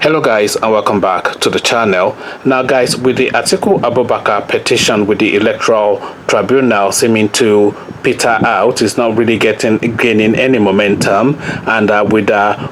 Hello guys, and welcome back to the channel. Now guys, with the Atiku Abubakar petition with the Electoral Tribunal seeming to peter out, it's not really gaining any momentum, and with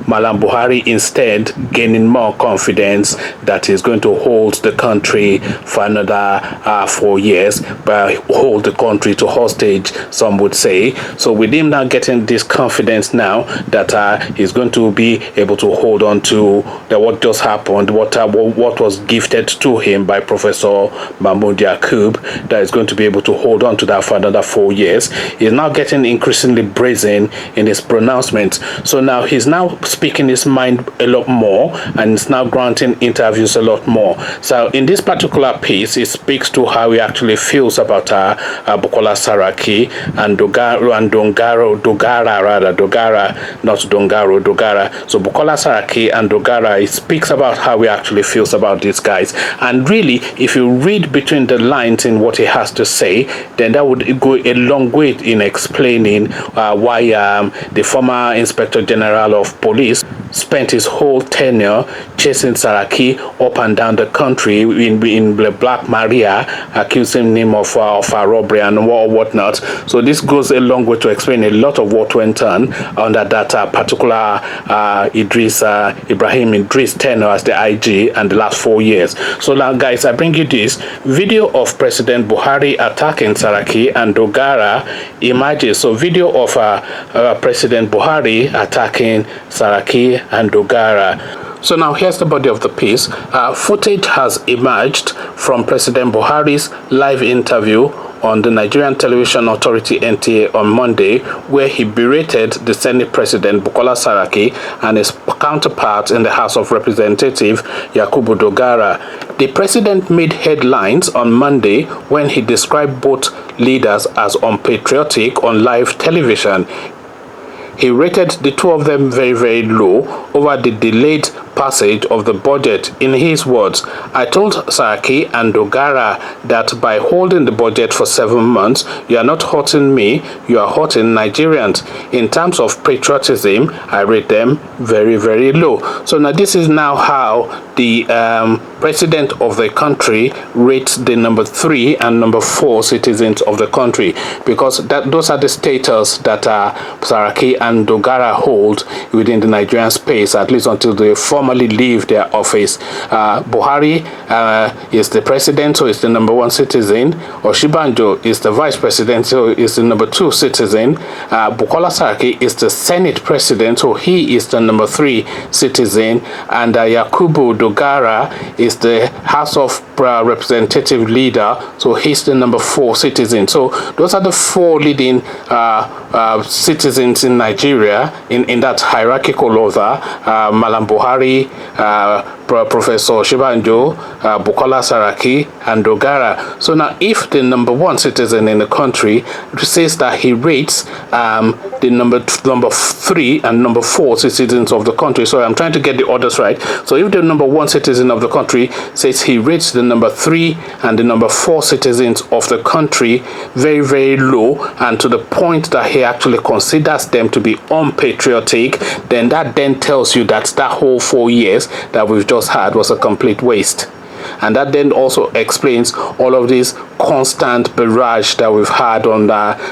Malam Buhari instead gaining more confidence that he's going to hold the country for another 4 years, but hold the country to hostage, some would say. So with him now getting this confidence now that he's going to be able to hold on to what just happened, what was gifted to him by Professor Mahmoud Yakub, that is going to be able to hold on to that for another 4 years. He's now getting increasingly brazen in his pronouncements. So now he's now speaking his mind a lot more, and is now granting interviews a lot more. So in this particular piece, it speaks to how he actually feels about Bukola Saraki and Dogara, not Dogara. So Bukola Saraki and Dogara, it speaks about how he actually feels about these guys. And really, if you read between the lines in what he has to say, then that would go a long way in explaining why the former Inspector General of Police spent his whole tenure chasing Saraki up and down the country in the Black Maria, accusing him of robbery and whatnot. So this goes a long way to explain a lot of what went on under that particular Ibrahim Idris tenure as the IG and the last 4 years. So now guys, I bring you this video of President Buhari attacking Saraki and Dogara images. So video of President Buhari attacking Saraki and Dogara. So now here's the body of the piece. Footage has emerged from President Buhari's live interview on the Nigerian Television Authority NTA on Monday, where he berated the Senate President Bukola Saraki and his counterpart in the House of Representatives, Yakubu Dogara. The president made headlines on Monday when he described both leaders as unpatriotic on live television. He rated the two of them very, very low over the delayed passage of the budget. In his words, "I told Saraki and Dogara that by holding the budget for 7 months, you are not hurting me, you are hurting Nigerians. In terms of patriotism, I rate them very, very low." So now this is now how the president of the country rates the number 3 and number 4 citizens of the country, because those are the status that Saraki and Dogara hold within the Nigerian space, at least until they formally leave their office. Buhari is the president, so is the number 1 citizen. Oshibanjo is the vice president, so is the number 2 citizen. Bukola Saraki is the Senate president, so he is the number 3 citizen. And Yakubu Dogara is the House of Representative leader, so he's the number 4 citizen. So those are the 4 leading citizens in Nigeria in that hierarchical order: Malam Buhari, Professor Shibanjo, Bukola Saraki, and Dogara. So now if the number 1 citizen in the country says that he rates the number 3 and number 4 citizens of the country, so I'm trying to get the orders right. So if the number 1 citizen of the country says he rates the number 3 and the number 4 citizens of the country very, very low, and to the point that he actually considers them to be unpatriotic, then that then tells you that that whole 4 years that we've just had was a complete waste. And that then also explains all of this constant barrage that we've had on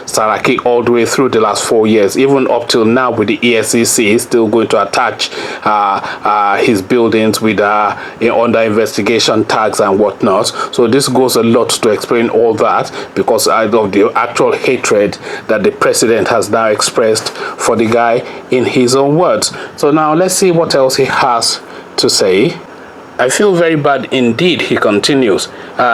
Saraki all the way through the last 4 years, even up till now, with the ESCC still going to attach his buildings with under investigation tags and whatnot. So this goes a lot to explain all that, because of the actual hatred that the president has now expressed for the guy in his own words. So now let's see what else he has to say. "I feel very bad indeed," he continues.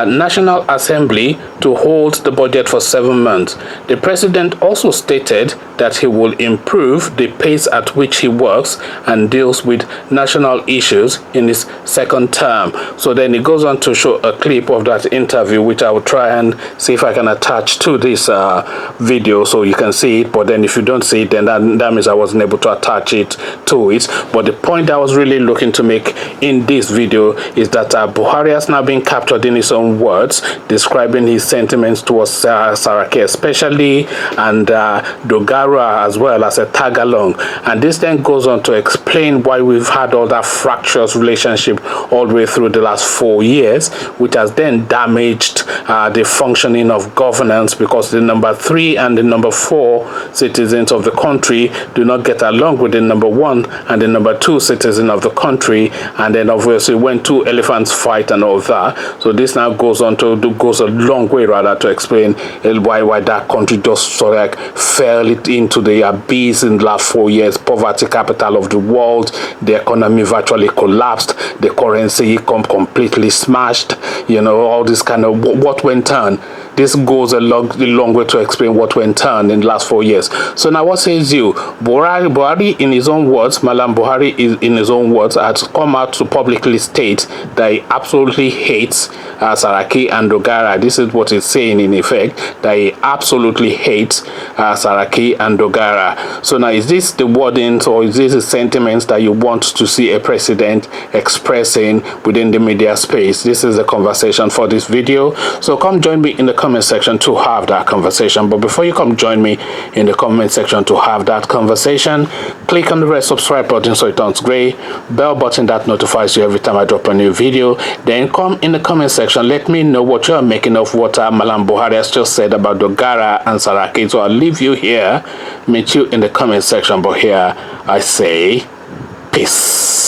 National Assembly to hold the budget for 7 months. The president also stated that he will improve the pace at which he works and deals with national issues in his second term. So then he goes on to show a clip of that interview, which I will try and see if I can attach to this video so you can see it. But then if you don't see it, then that means I wasn't able to attach it to it. But the point I was really looking to make in this video video is that Buhari has now been captured in his own words, describing his sentiments towards Saraki especially, and Dogara as well as a tag-along. And this then goes on to explain why we've had all that fractious relationship all the way through the last 4 years, which has then damaged the functioning of governance, because the number 3 and the number 4 citizens of the country do not get along with the number 1 and the number 2 citizen of the country. And then obviously when 2 elephants fight and all that, so this now goes a long way rather to explain why that country just sort of like fell into the abyss in the last 4 years. Poverty capital of the world, the economy virtually collapsed, the currency completely smashed, you know, all this kind of what went on. This goes a long way to explain what went on in the last 4 years. So now what says you? Buhari in his own words, Malam Buhari in his own words, has come out to publicly state that he absolutely hates Saraki and Dogara. This is what he's saying in effect, that he absolutely hates Saraki and Dogara. So now, is this the wordings or is this the sentiments that you want to see a president expressing within the media space? This is the conversation for this video. So come join me in the comment section to have that conversation. But before you come join me in the comment section to have that conversation, click on the red subscribe button so it turns gray, bell button that notifies you every time I drop a new video. Then come in the comment section, let me know what you're making of what Malam Buhari has just said about Dogara and Saraki. So I'll leave you here, meet you in the comment section, but here I say peace.